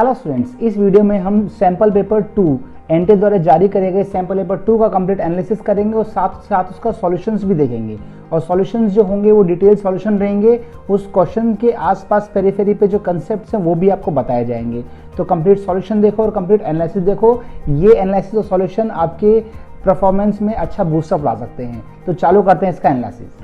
Hello students, इस video में हम सैंपल पेपर 2 एनटीए द्वारा जारी करे गए सैंपल पेपर 2 का कंप्लीट एनालिसिस करेंगे और साथ साथ उसका सॉल्यूशंस भी देखेंगे। और सॉल्यूशंस जो होंगे वो डिटेल सॉल्यूशन रहेंगे, उस क्वेश्चन के आसपास पेरिफेरी पे जो कंसेप्ट्स हैं वो भी आपको बताए जाएंगे। तो कंप्लीट सॉल्यूशन देखो और कंप्लीट एनालिसिस देखो। ये एनालिसिस और सॉल्यूशन आपके परफॉर्मेंस में अच्छा बूस्टअप ला सकते हैं। तो चालू करते हैं इसका एनालिसिस।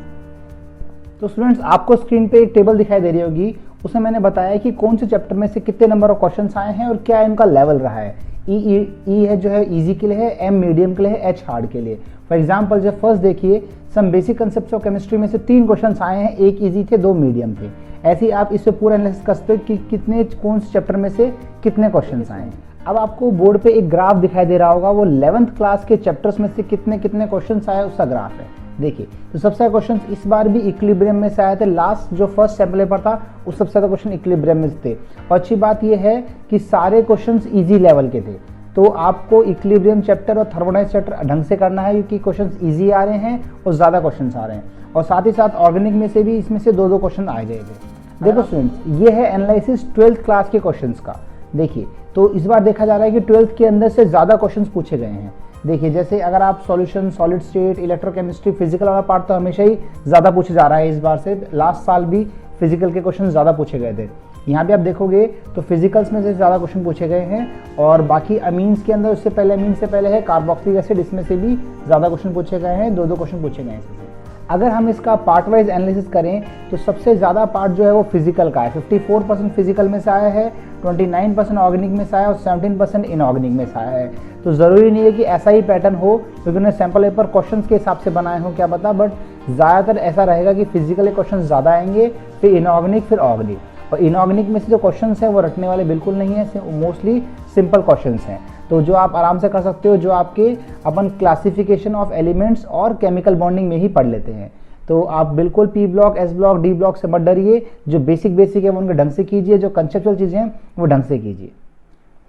तो स्टूडेंट्स, आपको स्क्रीन पे एक टेबल दिखाई दे रही होगी, उसमें मैंने बताया कि कौन से चैप्टर में से कितने नंबर ऑफ क्वेश्चंस आए हैं और क्या इनका लेवल रहा है। ई है जो है इजी के लिए है, एम मीडियम के लिए है, एच हार्ड के लिए। फॉर एग्जांपल जब फर्स्ट देखिए, some basic concepts of chemistry में से 3 क्वेश्चंस आए हैं, 1 इजी थे, 2 मीडियम थे। ऐसे ही आप इससे पूरा एनालिसिस कर सकते हो कि कितने कौन से चैप्टर में से कितने क्वेश्चंस आए हैं। अब आपको बोर्ड पे एक ग्राफ दिखाई दे रहा होगा, वो 11th क्लास के चैप्टर्स में से कितने कितने क्वेश्चंस आए उसका ग्राफ है। देखिए, तो सबसे ज्यादा क्वेश्चन इस बार भी इक्विलिब्रियम में से आए थे। लास्ट जो फर्स्ट सैंपल पेपर था उस सबसे ज्यादा क्वेश्चन इक्विलिब्रियम में थे। और अच्छी बात यह है कि सारे क्वेश्चंस इजी लेवल के थे। तो आपको इक्विलिब्रियम चैप्टर और थर्मोडायनामिक्स चैप्टर ढंग से करना है, क्योंकि क्वेश्चंस इजी आ रहे हैं और ज्यादा क्वेश्चंस आ रहे हैं। और साथ ही साथ ऑर्गेनिक में से भी इसमें से 2-2 क्वेश्चन आ गए थे। देखो स्टूडेंट्स, ये है एनालिसिस 12th क्लास के क्वेश्चन का। देखिए, तो इस बार देखा जा रहा है कि 12th के अंदर से ज्यादा क्वेश्चन पूछे गए हैं। देखिए, जैसे अगर आप solution, solid state, electrochemistry, physical वाला पार्ट तो हमेशा ही ज़्यादा पूछे जा रहा है इस बार से। लास्ट साल भी फिजिकल के क्वेश्चन ज़्यादा पूछे गए थे। यहाँ भी आप देखोगे तो फिजिकल्स में से ज़्यादा क्वेश्चन पूछे गए हैं। और बाकी अमीन्स के अंदर उससे पहले, अमीन से पहले है कार्बोक्सिलिक एसिड, इसमें से भी ज़्यादा क्वेश्चन पूछे गए हैं, 2-2 क्वेश्चन पूछे गए हैं इसमें। अगर हम इसका पार्ट वाइज एनालिसिस करें तो सबसे ज़्यादा पार्ट जो है वो फिजिकल का है। 54% फिजिकल में से आया है, 29% ऑर्गेनिक में से आया और 17% इनऑर्गेनिक में से आया है। तो ज़रूरी नहीं है कि ऐसा ही पैटर्न हो, क्योंकि उन्हें सैंपल पेपर क्वेश्चंस के हिसाब से बनाए हो, क्या पता, बट ज़्यादातर ऐसा रहेगा कि फिजिकल क्वेश्चन ज़्यादा आएंगे, फिर इनऑर्गेनिक, फिर ऑर्गेनिक। और इनऑर्गेनिक में से जो क्वेश्चन हैं वो रटने वाले बिल्कुल नहीं है, मोस्टली सिंपल क्वेश्चन हैं। तो जो आप आराम से कर सकते हो, जो आपके अपन क्लासिफिकेशन ऑफ एलिमेंट्स और केमिकल बॉन्डिंग में ही पढ़ लेते हैं। तो आप बिल्कुल P block, S block, D block से मत डरिए। जो बेसिक है वो उनके ढंग से कीजिए, जो कंसेप्चुअल चीज़ें हैं वो ढंग से कीजिए।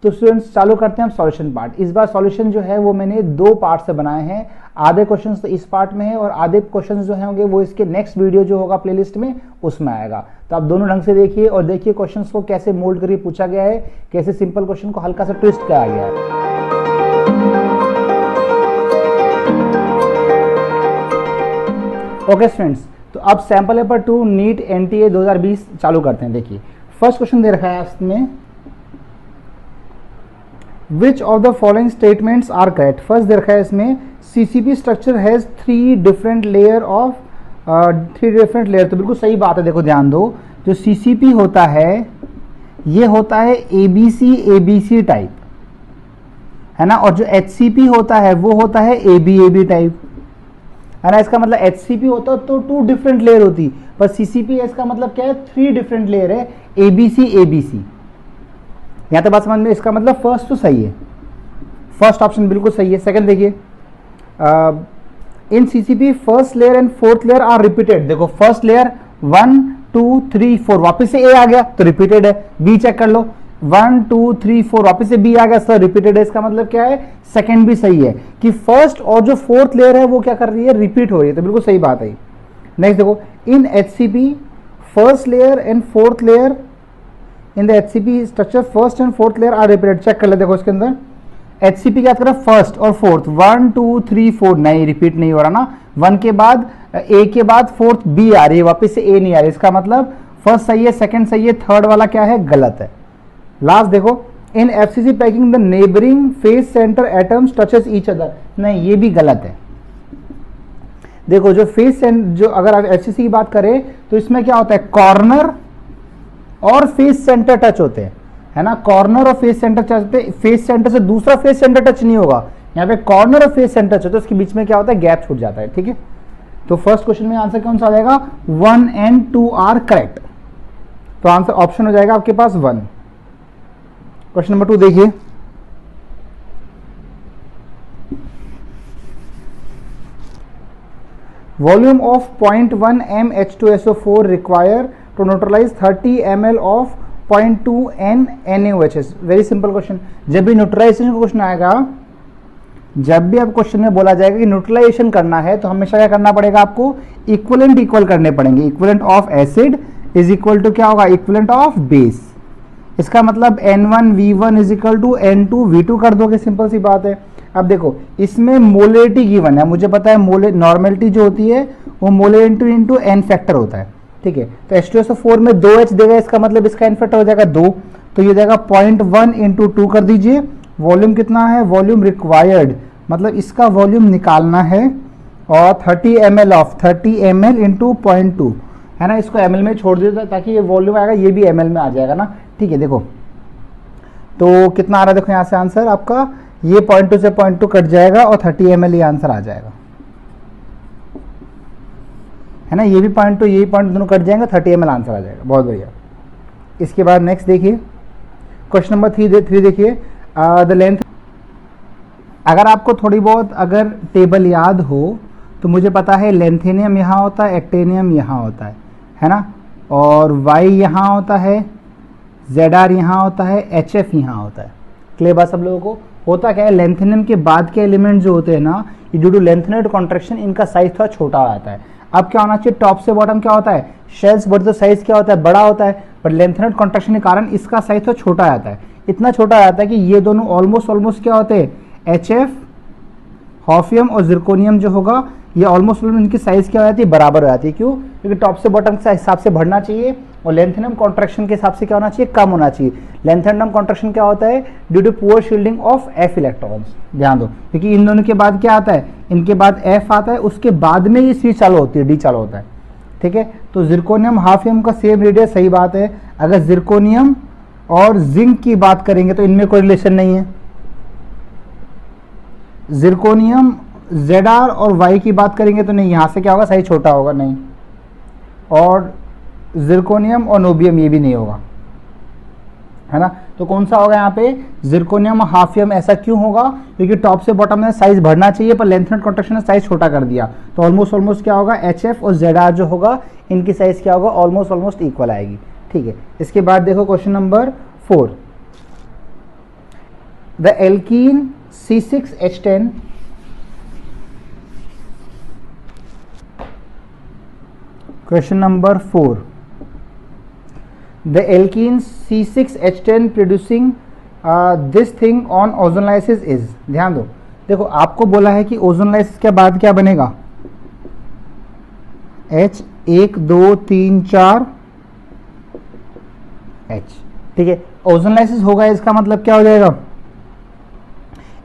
तो स्टूडेंट्स, चालू करते हैं हम सॉल्यूशन पार्ट। इस बार सॉल्यूशन जो है वो मैंने 2 पार्ट से बनाए हैं। आधे क्वेश्चंस तो इस पार्ट में है और आधे क्वेश्चंस जो होंगे वो इसके नेक्स्ट वीडियो जो होगा प्लेलिस्ट में उसमें आएगा। तो आप दोनों ढंग से देखिए और देखिए क्वेश्चंस को कैसे मोल्ड करके पूछा गया है, कैसे सिंपल क्वेश्चन को हल्का सा ट्विस्ट किया गया है। ओके स्टूडेंट्स, तो अब सैंपल पेपर 2 नीट एनटीए 2020 चालू करते हैं। देखिए, फर्स्ट क्वेश्चन दे रखा है इसमें, which of the following statements are correct. First दे रखा है इसमें, CCP structure has 3 different layer of 3 different layer. तो बिल्कुल सही बात है। देखो ध्यान दो, जो सीसीपी होता है ये होता है एबीसी टाइप, है ना, और जो एचसीपी होता है वो होता है एबी टाइप, है ना। इसका मतलब एचसीपी होता तो 2 डिफरेंट लेयर होती, पर सीसीपी इसका मतलब क्या है, 3 डिफरेंट लेयर है, एबीसी। यहां तक बात समझ में। इसका मतलब फर्स्ट तो सही है, फर्स्ट ऑप्शन बिल्कुल सही है। सेकंड देखिए, in CCP first layer and fourth layer are repeated. देखो, फर्स्ट लेयर 1 2 3 4 वापस से ए आ गया तो रिपीटेड है। बी चेक कर लो, 1 2 3 4 वापस से बी आ गया, सर रिपीटेड है। इसका मतलब क्या है, सेकंड भी सही है कि फर्स्ट और जो फोर्थ लेयर है वो क्या कर रही है, रिपीट हो रही है। तो बिल्कुल सही बात है। नेक्स्ट देखो, in HCP first layer and fourth layer, in the HCP structure first and fourth layer are repeated. Check कर ले, देखो इसके अंदर एचसीपी क्या कर रहा है, फर्स्ट और फोर्थ, 1 2 3 4 नहीं, रिपीट नहीं हो रहा ना। 1 के बाद ए के बाद फोर्थ बी आ रही है, वापस से ए नहीं आ रही। इसका मतलब फर्स्ट सही है, सेकंड सही है, थर्ड वाला क्या है, गलत है। लास्ट देखो, in FCC packing the neighbouring face centre atoms touches each other, नहीं ये भी गलत है। देखो, जो फेस जो अगर आप एफसीसी की बात करें तो इसमें क्या होता है, कॉर्नर और फेस सेंटर टच होते हैं, है ना। कॉर्नर और फेस सेंटर टच होते हैं, फेस सेंटर से दूसरा फेस सेंटर टच नहीं होगा। यहाँ पे कॉर्नर और फेस सेंटर टच होता है, उसके बीच में क्या होता है, गैप छूट जाता है। ठीक है, तो फर्स्ट क्वेश्चन में आंसर कौन सा आ जाएगा, 1 and 2 आर करेक्ट। तो आंसर ऑप्शन हो जाएगा आपके पास 1। क्वेश्चन नंबर 2 देखिए, volume of 0.1 m H2SO4 require to neutralize 30 ml of 0.2 n NaOH। Very simple question. जब भी न्यूट्रलाइजेशन का क्वेश्चन आएगा, जब भी आप क्वेश्चन में बोला जाएगा कि न्यूट्रलाइजेशन करना है, तो हमेशा क्या करना पड़ेगा, आपको इक्वल करने पड़ेंगे। Equivalent of acid is equal to क्या होगा, इक्विवेलेंट ऑफ बेस। इसका मतलब N1V1 is equal to N2V2 कर दोगे, सिंपल सी बात है। अब देखो इसमें मोलेरिटी गिवन है, मुझे पता है मोले नॉर्मेलिटी जो होती है वो मोले इंटू एन फैक्टर होता है, ठीक है। तो H2SO4 में 2H देगा, इसका मतलब इसका एन फैक्टर हो जाएगा 2, तो ये जाएगा 0.1 इंटू 2 कर दीजिए। वॉल्यूम कितना है, वॉल्यूम रिक्वायर्ड मतलब इसका वॉल्यूम निकालना है, और 30 ml ऑफ 30 ml इंटू 0.2 है ना, इसको ml में छोड़ दीजिए ताकि ये वॉल्यूम आएगा, ये भी ml में आ जाएगा ना, ठीक है। देखो तो कितना आ रहा है, देखो यहाँ से आंसर आपका ये 0.2 से 0.2 कट जाएगा और 30 ml ये आंसर आ जाएगा, है ना। ये भी 0.2 ये भी 0.2 दोनों कट जाएंगे, 30 ml आंसर आ जाएगा, बहुत बढ़िया। इसके बाद नेक्स्ट देखिए क्वेश्चन नंबर 3 देखिए, द लेंथ। अगर आपको थोड़ी बहुत अगर टेबल याद हो तो मुझे पता है लेंथेनियम यहाँ होता है, एक्टेनियम यहाँ होता है ना, और वाई यहाँ होता है, ZR यहाँ होता है, HF यहाँ होता है। क्लियर बात सब लोगों को। होता क्या है, लेंथेनियम के बाद के एलिमेंट जो होते हैं ना, ये ड्यू टू लेंथेनेड कॉन्ट्रैक्शन इनका साइज थोड़ा छोटा हो जाता है। अब क्या होना चाहिए, टॉप से बॉटम क्या होता है, शेल्स बट तो साइज क्या होता है, बड़ा होता है, बट लेंथेनेड कॉन्ट्रैक्शन के कारण इसका साइज थोड़ा छोटा आ जाता है। इतना छोटा आ जाता है कि ये दोनों ऑलमोस्ट क्या होते हैं, HF हॉफियम और जिरकोनियम जो होगा ये ऑलमोस्ट इनकी साइज क्या हो जाती है, बराबर हो जाती है। क्यों, क्योंकि टॉप से बॉटम के हिसाब से बढ़ना चाहिए और लेंथेनम कॉन्ट्रैक्शन के हिसाब से क्या होना चाहिए, कम होना चाहिए। लेंथेनम कॉन्ट्रैक्शन क्या होता है, due to poor shielding of F electrons. ध्यान दो, क्योंकि इन दोनों के बाद क्या आता है, इनके बाद F आता है, उसके बाद में ये C चालू होती है, D चालू होता है, ठीक है। तो जिरकोनियम हाफियम का सेम रेडियस, सही बात है। अगर जिरकोनियम और जिंक की बात करेंगे तो इनमें कोई रिलेशन नहीं है। जिरकोनियम ZR और Y की बात करेंगे तो नहीं, यहाँ से क्या होगा, साइज छोटा होगा, नहीं। और जिरकोनियम और नोबियम ये भी नहीं होगा, है ना। तो कौन सा होगा यहाँ पे, जिरकोनियम हाफियम। ऐसा क्यों होगा, क्योंकि टॉप से बॉटम में साइज बढ़ना चाहिए पर लेंथनेड कॉन्ट्रैक्शन ने साइज छोटा कर दिया। तो ऑलमोस्ट क्या होगा, HF और ZR जो होगा इनकी साइज क्या होगा, ऑलमोस्ट इक्वल आएगी, ठीक है। इसके बाद देखो question number 4, the alkene C6H10 question number 4, the alkene C6H10 producing this thing on ozonlysis is। ध्यान दो, देखो आपको बोला है कि ओजोनलाइसिस के बाद क्या बनेगा, H 1 2 3 4 H, ठीक है। ओजोनलाइसिस होगा, इसका मतलब क्या हो जाएगा,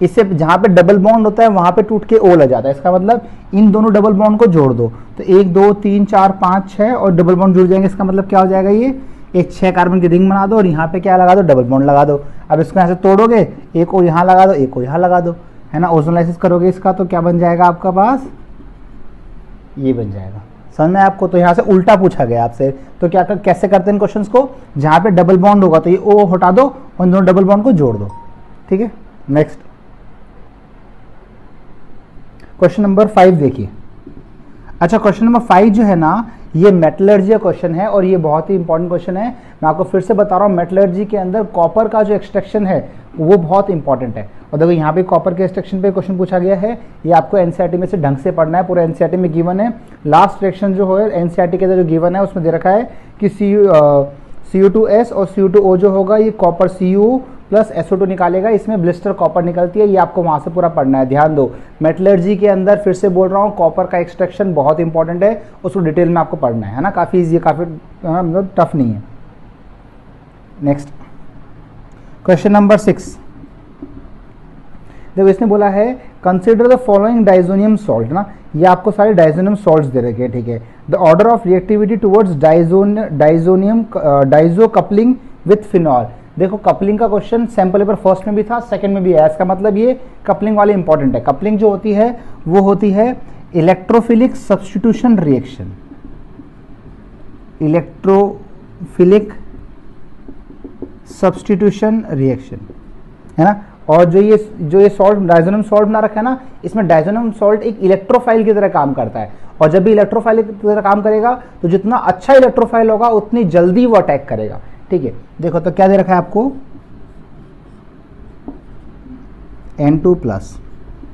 इससे जहां पे डबल बॉन्ड होता है वहां पे टूट के O लग जाता है। इसका मतलब इन दोनों डबल बॉन्ड को जोड़ दो, तो 1 2 3 4 5 6 और डबल बॉन्ड जुड़ जाएंगे। इसका मतलब क्या हो जाएगा, ये एक 6 कार्बन की रिंग बना दो और यहाँ पे क्या लगा दो, डबल बॉन्ड लगा दो। अब इसको यहाँ से तोड़ोगे, एक को यहाँ लगा दो, एक को यहाँ लगा दो, है ना। ओजोनलाइसिस करोगे इसका तो क्या बन जाएगा आपका पास, ये बन जाएगा। समझ में आपको। तो यहाँ से उल्टा पूछा गया आपसे, तो क्या कैसे करते हैं क्वेश्चंस को, जहाँ पे डबल बॉन्ड होगा तो ये O हटा दो और दोनों डबल बॉन्ड को जोड़ दो, ठीक है। नेक्स्ट क्वेश्चन नंबर 5 देखिए। अच्छा, क्वेश्चन नंबर 5 जो है ना, ये मेटलर्जी का क्वेश्चन है और ये बहुत ही इंपॉर्टेंट क्वेश्चन है। मैं आपको फिर से बता रहा हूँ, मेटलर्जी के अंदर कॉपर का जो एक्सट्रैक्शन है वो बहुत इंपॉर्टेंट है। और देखो यहाँ पे कॉपर के एक्सट्रैक्शन पे क्वेश्चन पूछा गया है, ये आपको एनसीईआरटी में से ढंग से पढ़ना है, पूरा एनसीईआरटी में गिवन है। लास्ट रिएक्शन जो है एनसीईआरटी के अंदर जो गिवन है उसमें दे रखा है कि Cu2S और Cu2O जो होगा ये कॉपर Cu प्लस SO2 निकालेगा, इसमें ब्लिस्टर कॉपर निकलती है। ये आपको वहां से पूरा पढ़ना है। ध्यान दो, मेटलर्जी के अंदर फिर से बोल रहा हूँ, कॉपर का एक्सट्रैक्शन बहुत इंपॉर्टेंट है, उसको डिटेल में आपको पढ़ना है ना। काफी इजी है, काफी मतलब टफ नहीं है। नेक्स्ट क्वेश्चन नंबर 6, देखो इसने बोला है consider the following diazonium salt ना, ये आपको सारे डाइजोनियम सॉल्ट्स दे रखे हैं, ठीक है। The order of reactivity towards Dizo coupling with phenol. देखो कपलिंग का क्वेश्चन सैंपल पेपर फर्स्ट में भी था, सेकंड में भी है। इसका मतलब ये कपलिंग वाले इंपॉर्टेंट है। कपलिंग जो होती है वो होती है electrophilic substitution reaction, electrophilic substitution reaction, है ना। और जो ये सॉल्ट डाइजोनियम सॉल्ट बना रखा है ना, इसमें डाइजोनियम सॉल्ट एक इलेक्ट्रोफाइल की तरह काम करता है। और जब भी इलेक्ट्रोफाइल की तरह काम करेगा तो जितना अच्छा इलेक्ट्रोफाइल होगा उतनी जल्दी वो अटैक करेगा, ठीक है। देखो तो क्या दे रखा है आपको, N2+,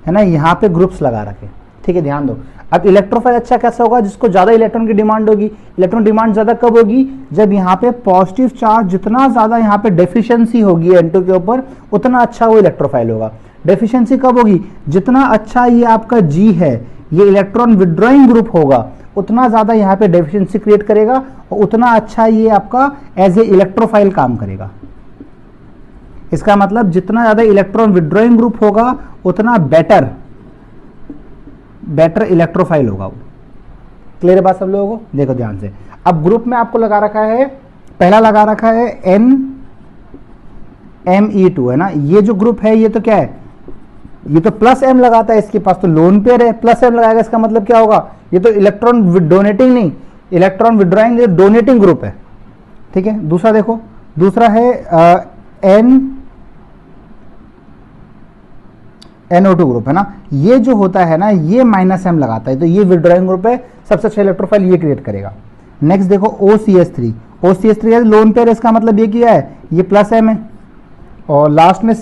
है ना। यहाँ पे ग्रुप्स लगा रखे, ठीक है। ध्यान दो, अब इलेक्ट्रोफाइल अच्छा कैसा होगा, जिसको ज्यादा इलेक्ट्रॉन की डिमांड होगी। इलेक्ट्रॉन डिमांड ज्यादा कब होगी, जब यहाँ पे पॉजिटिव चार्ज जितना ज्यादा यहाँ पे डेफिशिएंसी होगी N2 के ऊपर, उतना अच्छा वो इलेक्ट्रोफाइल होगा। डेफिशिएंसी कब होगी, जितना अच्छा ये आपका G है, ये इलेक्ट्रॉन विड्रॉइंग ग्रुप होगा, उतना ज्यादा यहाँ पे डेफिशिएंसी क्रिएट करेगा और उतना अच्छा ये आपका एज ए इलेक्ट्रोफाइल काम करेगा। इसका मतलब जितना ज्यादा इलेक्ट्रॉन विड्रॉइंग ग्रुप होगा उतना बेटर इलेक्ट्रोफाइल होगा वो। क्लियर है बात सब लोगों को? देखो ध्यान से, अब ग्रुप में आपको लगा रखा है, पहला लगा रखा है NMe2 है ना। ये जो ग्रुप है ये तो क्या है, ये तो प्लस M लगाता है, इसके पास तो लोन पेयर है, प्लस M लगाएगा, इसका मतलब क्या होगा, ये तो इलेक्ट्रॉन डोनेटिंग नहीं, इलेक्ट्रॉन विड्रॉइंग डोनेटिंग ग्रुप है। ठीक है, दूसरा देखो, दूसरा है NO2 ग्रुप है ना। ये जो होता है ना, ये -M लगाता है, तो ये विड्रॉइंग ग्रुप है, सबसे अच्छा इलेक्ट्रोफाइल ये क्रिएट करेगा। नेक्स्ट देखो OCH3 है, लोन पेयर, इसका मतलब ये क्या है, ये +M है। और लास्ट में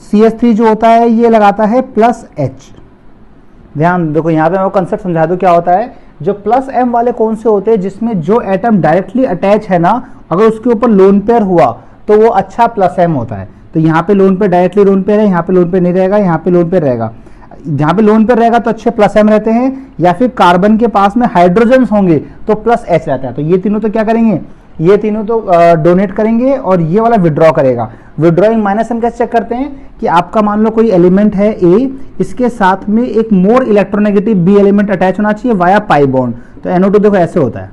CH3 जो होता है ये लगाता है +H। ध्यान देखो, यहाँ पे मैं वो कंसेप्ट समझा दूं क्या होता है। जो +M वाले कौन से होते हैं, जिसमें जो एटम डायरेक्टली अटैच है ना, अगर उसके ऊपर लोन पेयर हुआ तो वो अच्छा +M होता है। तो यहाँ पे lone pair, directly lone pair है, यहाँ पे लोन पेयर नहीं रहेगा, यहाँ पे लोन पेयर रहेगा। जहाँ पे लोन पेयर रहेगा तो अच्छे +M रहते हैं, या फिर कार्बन के पास में हाइड्रोजन होंगे तो +H रहता है। तो ये तीनों तो क्या करेंगे, ये तीनों तो डोनेट करेंगे और ये वाला विड्रॉ करेगा। विड्रॉइंग -M कैसे चेक करते हैं कि आपका मान लो कोई एलिमेंट है A, इसके साथ में एक more electronegative B element attach होना चाहिए वाया पाई बॉन्ड। तो NO2 देखो ऐसे होता है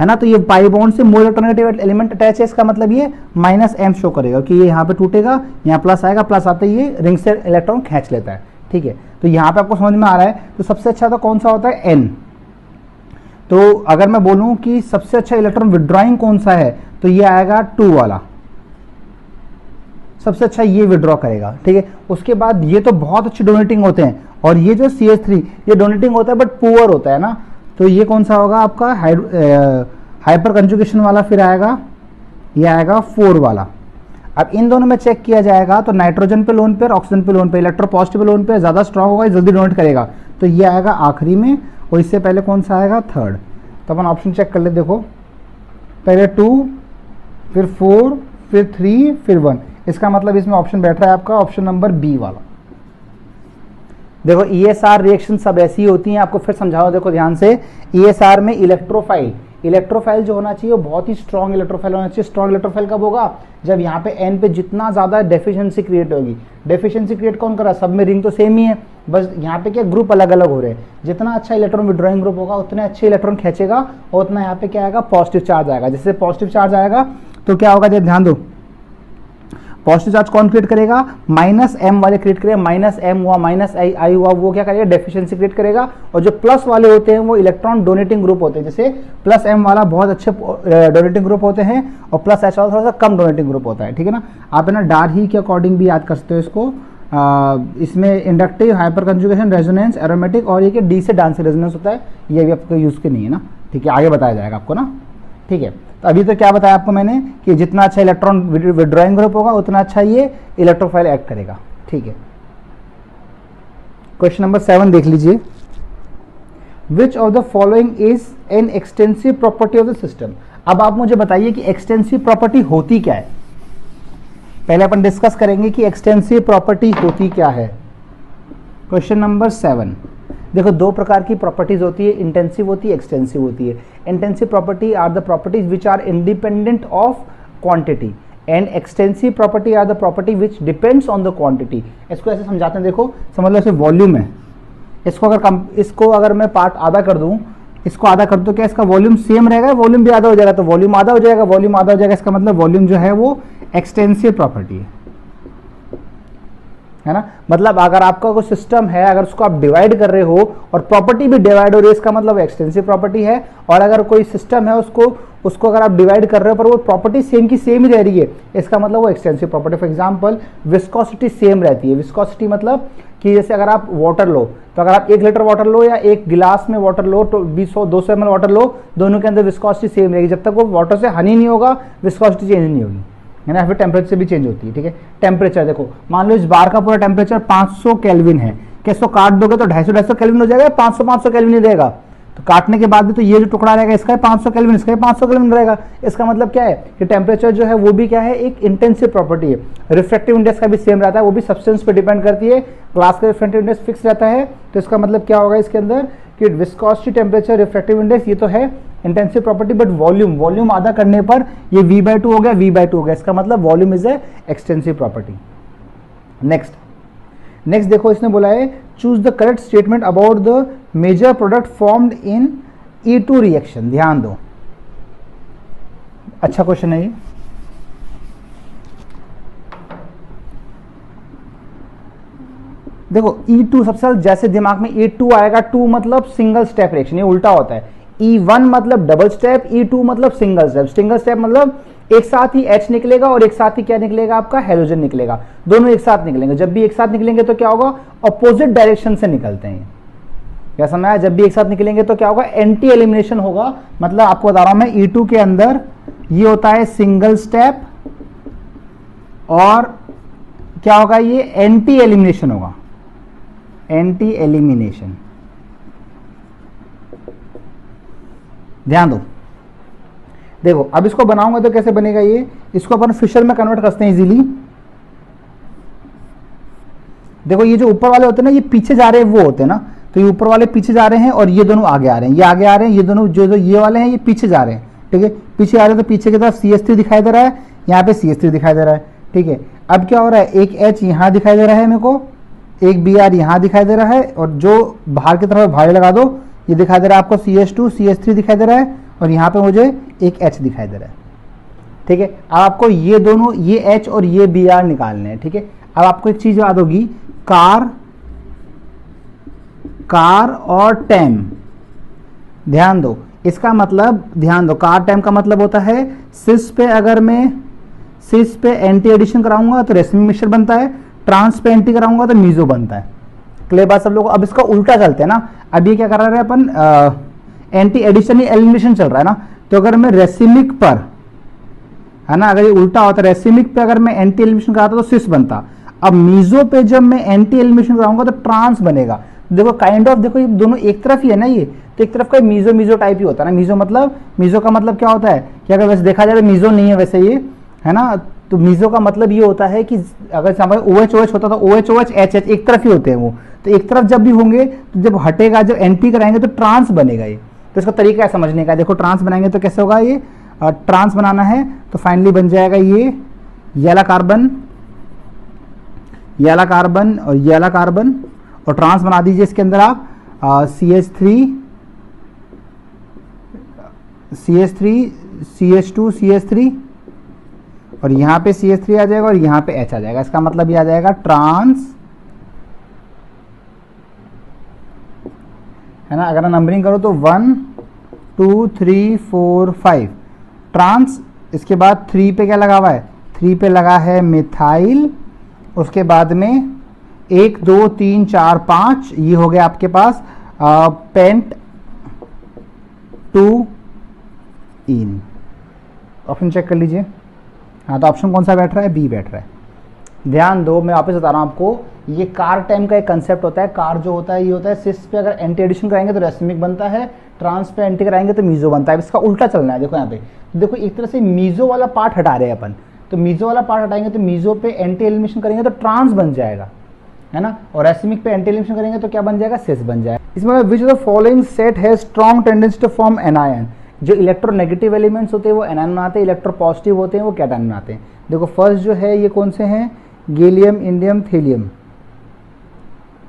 ना। तो ये पाई बॉन्ड से मोर इलेक्ट्रोनेगेटिव एलिमेंट अटैच है, इसका मतलब ये -M शो करेगा कि ये यहाँ पे टूटेगा, यहाँ प्लस आएगा, प्लस आते ही ये रिंग से इलेक्ट्रॉन खींच लेता है। ठीक है, तो यहाँ पे आपको समझ में आ रहा है। तो सबसे अच्छा तो कौन सा होता है, N। तो अगर मैं बोलूं कि सबसे अच्छा इलेक्ट्रॉन विड्रॉइंग कौन सा है, तो ये आएगा 2 वाला, सबसे अच्छा ये विड्रॉ करेगा। ठीक है, उसके बाद ये तो बहुत अच्छे डोनेटिंग होते हैं, और ये जो CH3 ये डोनेटिंग होता है बट पुअर होता है ना। तो ये कौन सा होगा आपका, हाइपर कंजुगेशन वाला, फिर आएगा ये आएगा 4 वाला। अब इन दोनों में चेक किया जाएगा तो नाइट्रोजन पे लोन पेयर, ऑक्सीजन पे लोन पेयर, इलेक्ट्रोपॉजिटिव पे लोन पेयर ज्यादा स्ट्रांग होगा, जल्दी डोनेट करेगा, तो ये आएगा आखिरी में। और इससे पहले कौन सा आएगा, 3rd। तो अपन ऑप्शन चेक कर ले, देखो पहले 2, फिर 4, फिर 3, फिर 1। इसका मतलब इसमें ऑप्शन बैठ रहा है आपका ऑप्शन नंबर B वाला। देखो ESR रिएक्शन सब ऐसी होती हैं, आपको फिर समझाओ, देखो ध्यान से। ESR में इलेक्ट्रोफाइल जो होना चाहिए वो बहुत ही स्ट्रॉन्ग इलेक्ट्रोफाइल होना चाहिए। स्ट्रॉन्ग इलेक्ट्रोफाइल कब होगा, जब यहाँ पे N पे जितना ज्यादा डेफिशिएंसी क्रिएट होगी। डेफिशिएंसी क्रिएट कौन कर रहा है, सब में रिंग तो सेम ही है, बस यहाँ पे क्या ग्रुप अलग अलग हो रहे हैं। जितना अच्छा इलेक्ट्रॉन विड्रॉइंग ग्रुप होगा उतने अच्छे इलेक्ट्रॉन खींचेगा और उतना यहाँ पे क्या आएगा, पॉजिटिव चार्ज आएगा। जैसे पॉजिटिव चार्ज आएगा तो क्या होगा, ध्यान दो, पॉजिटिव चार्ज कौन क्रिएट करेगा, -M वाले क्रिएट करेगा। -M हुआ, -I हुआ, वो क्या करेगा, डेफिशिएंसी क्रिएट करेगा। और जो प्लस वाले होते हैं वो इलेक्ट्रॉन डोनेटिंग ग्रुप होते हैं। जैसे +M वाला बहुत अच्छे डोनेटिंग ग्रुप होते हैं और +H वाला थोड़ा सा कम डोनेटिंग ग्रुप होता है। ठीक है ना, आप है ना डार्ही के अकॉर्डिंग भी याद कर सकते हो इसको। इसमें inductive, hyper conjugation, resonance, aromatic, और ये कि D से डांस रेजोनेंस होता है, ये भी आपको यूज के नहीं है ना। ठीक है, आगे बताया जाएगा आपको ना। ठीक है, तो अभी तो क्या बताया आपको मैंने कि जितना अच्छा इलेक्ट्रॉन विड्रॉइंग ग्रुप होगा उतना अच्छा ये इलेक्ट्रोफाइल एक्ट करेगा। ठीक है, क्वेश्चन नंबर 7 देख लीजिए। विच of the following is an extensive property of the system. अब आप मुझे बताइए कि एक्सटेंसिव प्रॉपर्टी होती क्या है। पहले अपन डिस्कस करेंगे कि एक्सटेंसिव प्रॉपर्टी होती क्या है। क्वेश्चन नंबर 7 देखो, 2 प्रकार की प्रॉपर्टीज होती है, इंटेंसिव होती है, एक्सटेंसिव होती है। Intensive property are the properties which are independent of quantity and extensive property are the property which depends on the quantity. इसको ऐसे समझाते हैं, देखो समझ लो ऐसे वॉल्यूम है, इसको अगर मैं पार्ट आधा कर दूं, इसको आधा कर दो, क्या इसका वॉल्यूम सेम रहेगा, वॉल्यूम भी आधा हो जाएगा, तो वॉल्यूम आधा हो जाएगा, वॉल्यूम आधा हो जाएगा, इसका मतलब वॉल्यूम जो है वो एक्सटेंसिव प्रॉपर्टी है ना। मतलब अगर आपका कोई सिस्टम है, अगर उसको आप डिवाइड कर रहे हो और प्रॉपर्टी भी डिवाइड हो रही है, इसका मतलब एक्सटेंसिव प्रॉपर्टी है। और अगर कोई सिस्टम है उसको अगर आप डिवाइड कर रहे हो पर वो प्रॉपर्टी सेम की सेम ही रह रही है, इसका मतलब वो extensive property. For example viscosity same रहती है। विस्कोसिटी मतलब कि जैसे अगर आप वाटर लो, तो अगर आप 1 लीटर वाटर लो या 1 गिलास में वाटर लो, तो 200 ml वाटर लो, दोनों के अंदर विस्कोसिटी सेम रहेगी। जब तक वो वाटर से हानि नहीं होगा विस्कोसिटी चेंज नहीं होगी, है ना। फिर टेम्परेचर भी चेंज होती है। ठीक है, टेम्परेचर देखो, मान लो इस बार का पूरा टेम्परेचर 500 केल्विन है, क्या इसको काट दोगे तो 250 केल्विन हो जाएगा, 500 केल्विन ही रहेगा। तो काटने के बाद भी तो ये जो टुकड़ा रहेगा इसका 500 केल्विन, इसका 500 केल्विन रहेगा। इसका मतलब क्या है कि टेम्परेचर जो है वो भी क्या है, एक इंटेंसिव प्रॉपर्टी है। रिफ्रैक्टिव इंडेक्स का भी सेम रहता है, वो भी सब्सटेंस पे डिपेंड करती है। ग्लास का रिफ्रैक्टिव इंडेक्स फिक्स रहता है, तो इसका मतलब क्या होगा इसके अंदर कि विस्कोसिटी, टेम्परेचर, रिफ्रैक्टिव इंडेक्स ये तो है इंटेंसिव प्रॉपर्टी, बट वॉल्यूम आधा करने पर ये V/2 हो गया, V/2 हो गया। इसका मतलब volume is a extensive property. Next देखो इसने बोला है choose the correct statement about the major product formed in E2 reaction. ध्यान दो, अच्छा क्वेश्चन है ये। देखो E2 सबसे ज्यादा जैसे दिमाग में E2 आएगा, 2 मतलब सिंगल स्टेप रिएक्शन, ये उल्टा होता है। E1 मतलब डबल स्टेप, E2 मतलब सिंगल स्टेप। सिंगल स्टेप मतलब एक साथ ही H निकलेगा और एक साथ ही क्या निकलेगा, आपका हेलोजन निकलेगा, दोनों एक साथ निकलेंगे। जब भी एक साथ निकलेंगे तो क्या होगा, अपोजिट डायरेक्शन से निकलते हैं। क्या समझ आया? जब भी एक साथ निकलेंगे तो क्या होगा, एंटी एलिमिनेशन होगा। मतलब आपको बता रहा हूं मैं, E2 के अंदर ये होता है सिंगल स्टेप और क्या होगा, ये एंटी एलिमिनेशन होगा, एंटी एलिमिनेशन। ध्यान दो, देखो अब इसको बनाऊंगा तो कैसे बनेगा ये, इसको अपन फिशर में कन्वर्ट करते हैं इजीली। देखो ये जो ऊपर वाले होते हैं ना, ये पीछे जा रहे हैं वो होते हैं ना, तो ये ऊपर वाले पीछे जा रहे हैं और ये दोनों आगे आ रहे हैं, ये आगे आ रहे हैं, ये दोनों जो ये वाले हैं ये पीछे जा रहे हैं। ठीक है, पीछे आ रहे हैं तो पीछे की तरफ CH3 दिखाई दे रहा है, यहाँ पे CH3 दिखाई दे रहा है। ठीक है, अब क्या हो रहा है, एक H यहाँ दिखाई दे रहा है मेरे को, एक Br यहाँ दिखाई दे रहा है, और जो बाहर की तरफ भाई लगा दो, ये दिखाई दे रहा है आपको CH2 CH3 दिखाई दे रहा है, और यहाँ पे मुझे एक H दिखाई दे रहा है। ठीक है, अब आपको ये दोनों, ये H और ये Br निकालने हैं। ठीक है, अब आपको एक चीज याद होगी, कार और टेम। ध्यान दो, इसका मतलब ध्यान दो, कार टेम का मतलब होता है सिस पे अगर मैं सिस पे एंटी एडिशन कराऊंगा तो रेसिमिक मिक्सचर बनता है, ट्रांस पे एंटी कराऊंगा तो मीजो बनता है। क्लियर बात सब लोग? अब इसका उल्टा चलते हैं ना, अब ये क्या कर रहे हैं अपन, एंटी एडिशन या एलिमिनेशन चल रहा है ना, तो अगर मैं रेसिमिक पर, है ना, अगर ये उल्टा होता, रेसिमिक पे अगर मैं एंटी एलिमिनेशन कराता तो सिस बनता। अब मीजो पे जब मैं एंटी एलिमिनेशन कराऊंगा तो ट्रांस बनेगा। देखो काइंड ऑफ, देखो ये दोनों एक तरफ ही है ना, ये तो एक तरफ का मीजो टाइप ही होता है ना। मीजो का मतलब क्या होता है कि अगर वैसे देखा जाए तो मीजो नहीं है वैसे ये, है ना, तो मीजो का मतलब ये होता है कि अगर OH होता तो OH HH एक तरफ ही होते हैं वो, तो एक तरफ जब भी होंगे तो जब हटेगा, जब एंटी कराएंगे तो ट्रांस बनेगा ये। तो इसका तरीका है समझने का, देखो ट्रांस बनाएंगे तो कैसे होगा, ये ट्रांस बनाना है तो फाइनली बन जाएगा ये येला कार्बन और येला कार्बन, और ट्रांस बना दीजिए इसके अंदर आप CH3 CH2 CH3, और यहाँ पे CH3 आ जाएगा और यहाँ पे H आ जाएगा। इसका मतलब ये आ जाएगा ट्रांस, है ना। अगर नंबरिंग करो तो 1 2 3 4 5 ट्रांस, इसके बाद 3 पे क्या लगा हुआ है, 3 पे लगा है मिथाइल, उसके बाद में 1 2 3 4 5 ये हो गया आपके पास पेंट 2 इन। ऑप्शन चेक कर लीजिए, हाँ तो ऑप्शन कौन सा बैठ रहा है, बी बैठ रहा है। ध्यान दो, मैं वापस बता रहा हूँ आपको, ये कार टाइम का एक कंसेप्ट होता है। कार जो होता है ये होता है सिस पे अगर एंटी एडिशन कराएंगे तो रेसिमिक बनता है, ट्रांस पे एंटी कराएंगे तो मीजो बनता है। इसका उल्टा चलना है, देखो यहाँ पे, देखो एक तरह से मीजो वाला पार्ट हटा रहे हैं अपन, तो मीजो वाला पार्ट हटाएंगे तो मीजो पे एंटी एलिमिनेशन करेंगे तो ट्रांस बन जाएगा, है ना, और रेसिमिक पे एंटी एलिमिनेशन करेंगे तो क्या बन जाएगा, सिस बन जाएगा। इसमें which of the following set has strong tendency to form anion. जो इलेक्ट्रोनेगेटिव एलिमेंट्स होते हैं वो एनायन बनाते हैं, इलेक्ट्रोपॉजिटिव होते हैं वो कैटायन बनाते हैं। देखो फर्स्ट जो है ये कौन से हैं, गैलियम, इंडियम, थीलियम,